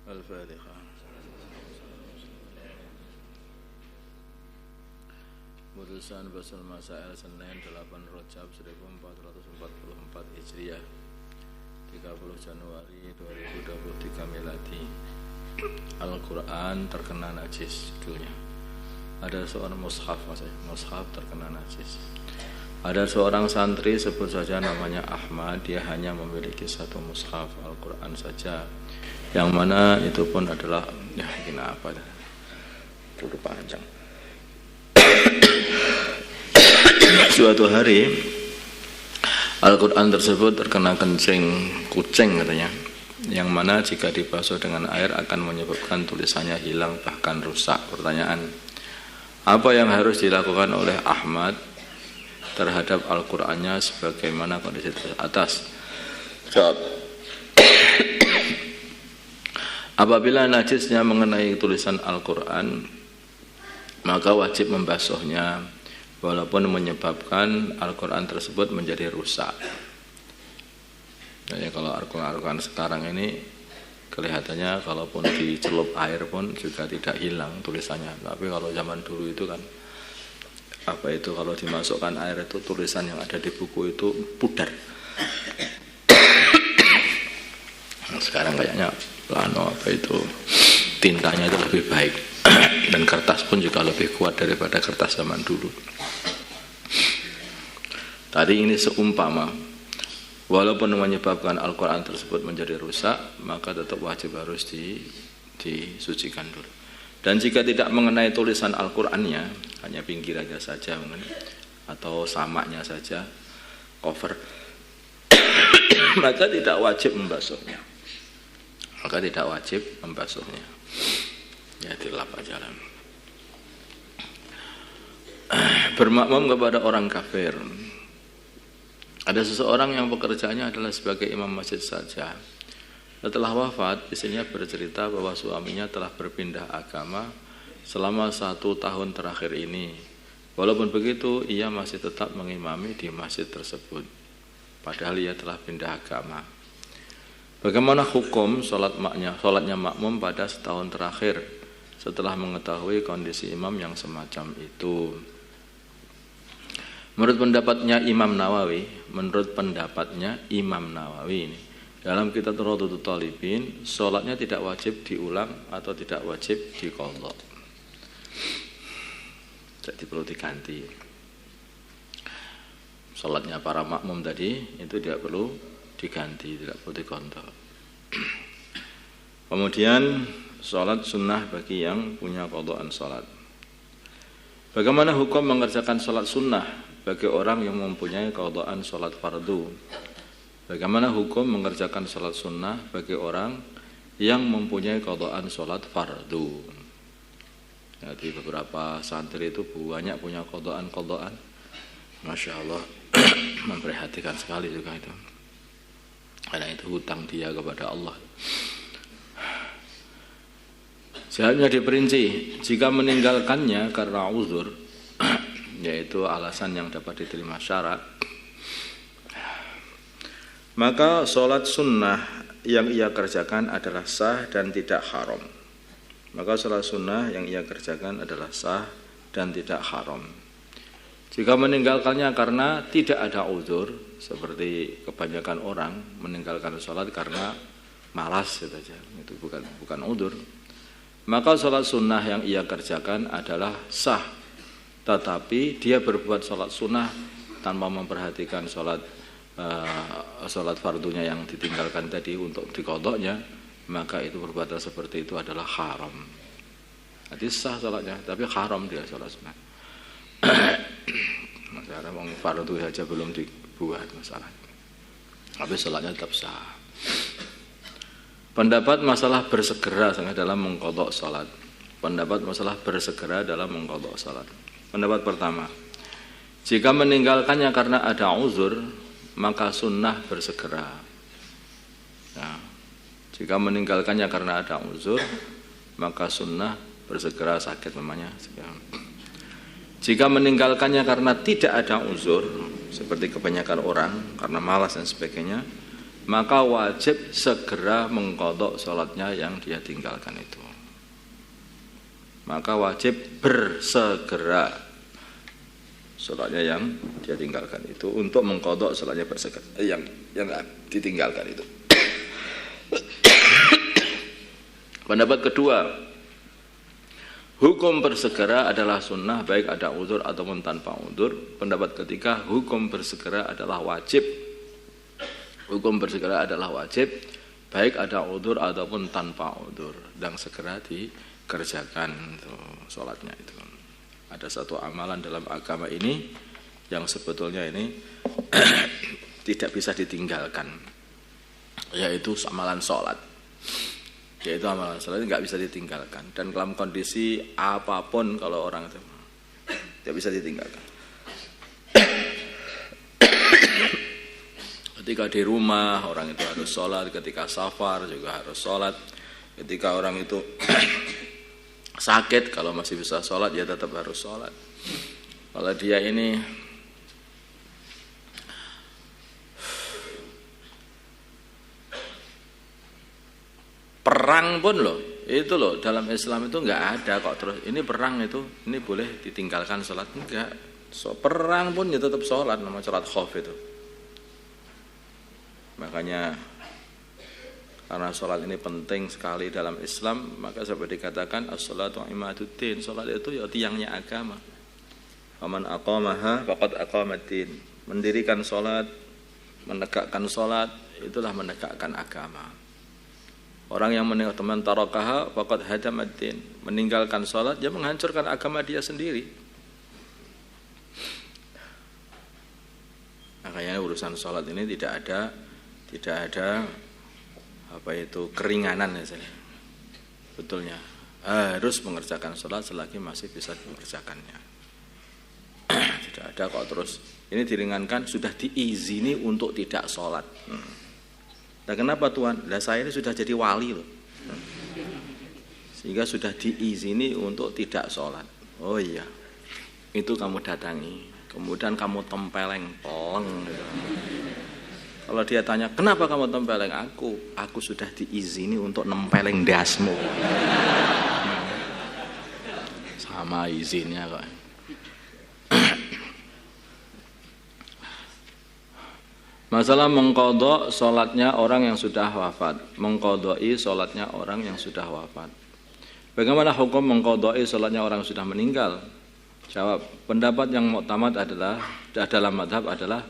Al-Fatihah. Putusan Basul Masail Senin 8 Rajab 1444 Hijriah 30 Januari 2023 Miladi. Al-Quran terkena najis judulnya. Ada seorang mushaf terkena najis. Ada seorang santri, sebut saja namanya Ahmad. Dia hanya memiliki satu mushaf Al-Quran saja, yang mana itu pun adalah ini apa dah? Kudu panjang. Suatu hari Al-Quran tersebut terkena kencing kucing katanya, yang mana jika dibasuh dengan air akan menyebabkan tulisannya hilang bahkan rusak. Pertanyaan, apa yang harus dilakukan oleh Ahmad terhadap Al-Qur'annya sebagaimana kondisi atas? Jawab. Apabila najisnya mengenai tulisan Al-Quran, maka wajib membasuhnya walaupun menyebabkan Al-Quran tersebut menjadi rusak. Jadi kalau Al-Quran sekarang ini kelihatannya kalaupun dicelup air pun juga tidak hilang tulisannya. Tapi kalau zaman dulu itu kan kalau dimasukkan air itu tulisan yang ada di buku itu pudar. Sekarang kayaknya tintanya itu lebih baik dan kertas pun juga lebih kuat daripada kertas zaman dulu. Tadi ini seumpama walaupun menyebabkan Al-Quran tersebut menjadi rusak, maka tetap wajib harus disucikan dulu. Dan jika tidak mengenai tulisan Al-Qurannya, hanya pinggirannya saja atau samaknya saja, cover, maka tidak wajib membasuhnya. Ya dilap aja lah. Bermakmum kepada orang kafir. Ada seseorang yang pekerjaannya adalah sebagai imam masjid saja. Setelah wafat, istrinya bercerita bahwa suaminya telah berpindah agama selama 1 tahun terakhir ini. Walaupun begitu, ia masih tetap mengimami di masjid tersebut, padahal ia telah pindah agama. Bagaimana hukum sholatnya makmum pada setahun terakhir setelah mengetahui kondisi imam yang semacam itu? Menurut pendapatnya Imam Nawawi ini, dalam kitab Radhatul Talibin, sholatnya tidak wajib diulang atau tidak wajib diqadha. Jadi perlu diganti. Sholatnya para makmum tadi itu tidak perlu diganti, tidak perlu diqadha. Kemudian sholat sunnah bagi yang punya qadhaan sholat. Bagaimana hukum mengerjakan sholat sunnah bagi orang yang mempunyai qadhaan sholat fardu? Bagaimana hukum mengerjakan sholat sunnah bagi orang yang mempunyai qadhaan sholat fardu? Jadi beberapa santri itu banyak punya qadhaan. Masya Allah, memperhatikan sekali juga itu. Karena itu hutang dia kepada Allah. Seharusnya diperinci, jika meninggalkannya karena uzur, yaitu alasan yang dapat diterima syarak, maka sholat sunnah yang ia kerjakan adalah sah dan tidak haram. Jika meninggalkannya karena tidak ada uzur, seperti kebanyakan orang meninggalkan sholat karena malas saja, itu bukan uzur, maka sholat sunnah yang ia kerjakan adalah sah. Tetapi dia berbuat sholat sunnah tanpa memperhatikan sholat fardunya yang ditinggalkan tadi untuk diqadhanya, maka itu perbuatan seperti itu adalah haram. Jadi sah sholatnya, tapi haram dia sholat sunnah. Masalah mau fardu saja belum dibuat masalah, tapi sholatnya tetap sah. Pendapat masalah bersegera dalam mengqadha sholat. Pendapat pertama, jika meninggalkannya karena ada uzur, maka sunnah bersegera. Nah, jika meninggalkannya karena ada uzur, maka sunnah bersegera, sakit namanya. Jika meninggalkannya karena tidak ada uzur, seperti kebanyakan orang karena malas dan sebagainya, maka wajib segera mengqadha salatnya yang dia tinggalkan itu. Maka wajib bersegera salatnya yang dia tinggalkan itu untuk mengqadha salatnya bersegera yang ditinggalkan itu. Pendapat kedua, hukum bersegera adalah sunnah baik ada uzur ataupun tanpa uzur. Pendapat ketiga, hukum bersegera adalah wajib. Hukum bersegera adalah wajib baik ada uzur ataupun tanpa uzur dan segera dikerjakan itu, sholatnya itu. Ada satu amalan dalam agama ini yang sebetulnya ini tidak bisa ditinggalkan, yaitu amalan sholat. Yaitu amalan sholat nggak bisa ditinggalkan, dan dalam kondisi apapun kalau orang itu tidak bisa ditinggalkan. Ketika di rumah orang itu harus sholat, ketika safar juga harus sholat, ketika orang itu sakit kalau masih bisa sholat ya tetap harus sholat. Kalau dia ini perang pun loh, itu loh dalam Islam itu nggak ada kok terus ini perang itu ini boleh ditinggalkan sholat, enggak. Perang pun ya tetap sholat, nama sholat khauf itu. Makanya karena sholat ini penting sekali dalam Islam, maka seperti dikatakan as-sholatu imaduddin, sholat itu ya tiangnya agama. Faman aqamaha faqad aqamaddin. Mendirikan sholat, menegakkan sholat, itulah menegakkan agama. Orang yang meninggalkan tarakaha faqad hadamaddin, meninggalkan sholat dia menghancurkan agama dia sendiri. Makanya urusan sholat ini tidak ada apa itu keringanan ya saya. Betulnya harus mengerjakan sholat selagi masih bisa mengerjakannya. Tidak ada kok terus ini diringankan sudah diizini untuk tidak sholat. Nah kenapa Tuhan? Lah saya ini sudah jadi wali loh, sehingga sudah diizini untuk tidak sholat. Oh iya, itu kamu datangi, kemudian kamu tempeleng peleng gitu. Kalau dia tanya, kenapa kamu tempeleng aku? Aku sudah diizini untuk nempeleng dasmu. Sama izinnya kok. Masalah mengqadha sholatnya orang yang sudah wafat. Mengqadha'i sholatnya orang yang sudah wafat. Bagaimana hukum mengqadha'i sholatnya orang yang sudah meninggal? Jawab, pendapat yang mu'tamad adalah dalam madhab adalah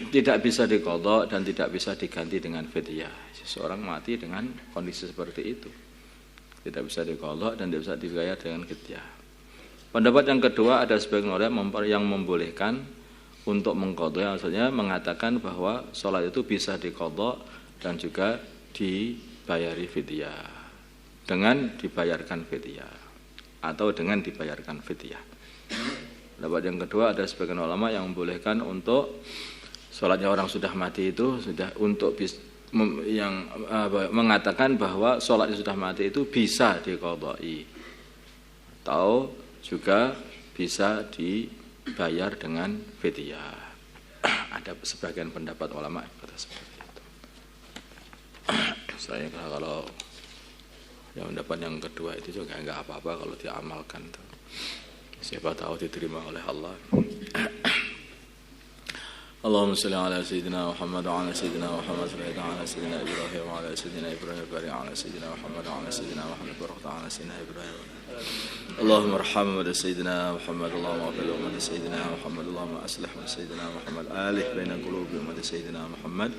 tidak bisa diqadha dan tidak bisa diganti dengan fidyah. Seseorang mati dengan kondisi seperti itu tidak bisa diqadha dan tidak bisa dibayar dengan fidyah. Pendapat yang kedua ada sebagian ulama yang membolehkan untuk mengqadha, maksudnya mengatakan bahwa sholat itu bisa diqadha dan juga dibayari fidyah dengan dibayarkan fidyah atau dengan dibayarkan fidyah. Pendapat yang kedua ada sebagian ulama yang membolehkan untuk sholatnya orang sudah mati itu sudah untuk yang mengatakan bahwa sholatnya sudah mati itu bisa diqadha'i atau juga bisa dibayar dengan fidyah. Ada sebagian pendapat ulama kata seperti itu. Saya kalau yang pendapat yang kedua itu juga enggak apa-apa kalau diamalkan tuh. Siapa tahu diterima oleh Allah. Allahumma shalli ala sayyidina Muhammad wa ala sayyidina Muhammad wa ala sayyidina Ibrahim wa ala sayyidina Ibrahim wa ala sayyidina Muhammad wa ala sayyidina Muhammad wa ala sayyidina Ibrahim. Allahumma arham wa sayyidina Muhammad, Allahumma afil wa sayyidina Muhammad, Allahumma aslih wa sayyidina Muhammad, alih baina qulubi wa sayyidina Muhammad.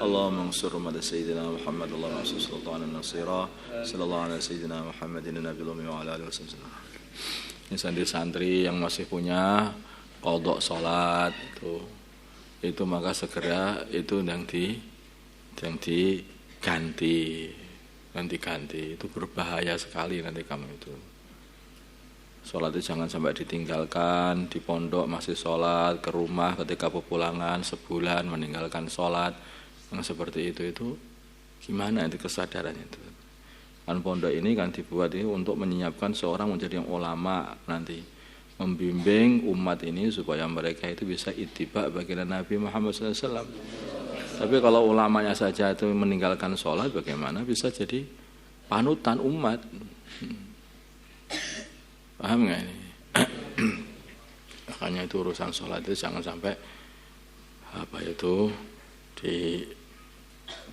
Allahumma ansur wa sayyidina Muhammad, Allahumma ansur sultanan nasira. Sallallahu ala sayyidina Muhammadin nabiyil ummi wa ala alihi wasallam. Ini santri-santri yang masih punya qadha salat itu maka segera itu yang diganti itu berbahaya sekali nanti kamu itu. Salat itu jangan sampai ditinggalkan, di pondok masih salat, ke rumah ketika pepulangan sebulan meninggalkan salat. Yang seperti itu gimana itu kesadarannya itu? Kan pondok ini kan dibuat ini untuk menyiapkan seorang menjadi yang ulama nanti, membimbing umat ini supaya mereka itu bisa ittiba baginda Nabi Muhammad SAW. Tapi kalau ulamanya saja itu meninggalkan sholat, bagaimana bisa jadi panutan umat? Paham nggak ini? Makanya itu urusan sholat itu jangan sampai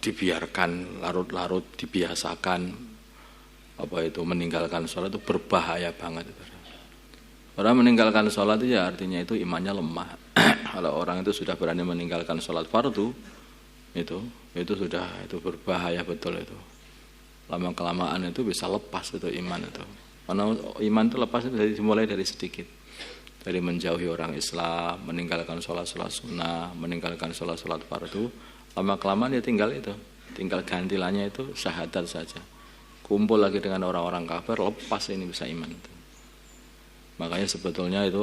dibiarkan larut-larut, dibiasakan meninggalkan sholat itu berbahaya banget. Orang meninggalkan sholat itu ya artinya itu imannya lemah. Kalau orang itu sudah berani meninggalkan sholat fardu, itu sudah berbahaya betul itu. Lama kelamaan itu bisa lepas itu iman itu. Karena iman itu lepas itu dimulai dari sedikit, dari menjauhi orang Islam, meninggalkan sholat sunnah, meninggalkan sholat fardu. Lama kelamaan ya tinggal gantilannya itu syahadat saja. Kumpul lagi dengan orang-orang kafir, lepas ini bisa iman itu. Makanya sebetulnya itu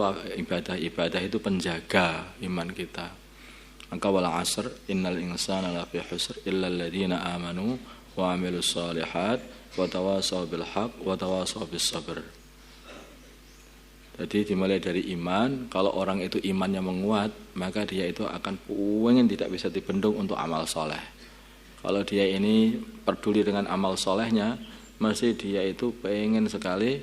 ibadah itu penjaga iman kita. Maka wal 'asr innal insana lafi khusr illa alladziina aamanu wa 'amilus shalihat wa tawashaw bil haqq wa tawashaw bis sabr. Jadi dimulai dari iman. Kalau orang itu imannya menguat, maka dia itu akan tidak bisa dibendung untuk amal soleh. Kalau dia ini peduli dengan amal solehnya, mesti dia itu pengen sekali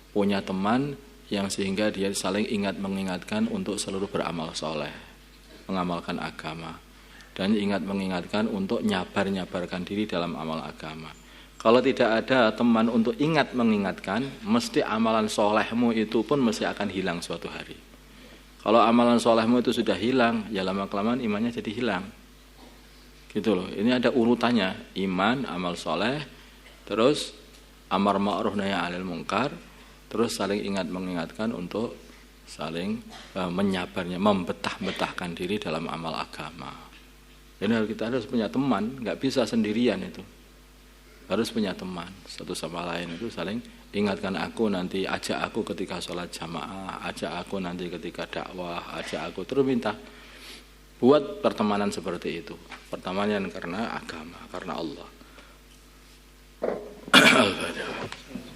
punya teman yang sehingga dia saling mengingatkan untuk selalu beramal soleh, mengamalkan agama, dan mengingatkan untuk nyabarkan diri dalam amal agama. Kalau tidak ada teman untuk mengingatkan, mesti amalan solehmu itu pun mesti akan hilang suatu hari. Kalau amalan solehmu itu sudah hilang, ya lama-kelamaan imannya jadi hilang. Gitu loh. Ini ada urutannya, iman, amal soleh, terus amar ma'ruf nahi 'anil munkar, terus saling mengingatkan untuk saling membetah-betahkan diri dalam amal agama. Ini kita harus punya teman, nggak bisa sendirian itu. Harus punya teman, satu sama lain itu saling ingatkan aku nanti, ajak aku ketika sholat jamaah, ajak aku nanti ketika dakwah, ajak aku, terus minta. Buat pertemanan seperti itu, pertemanan karena agama, karena Allah. Al-Fatihah.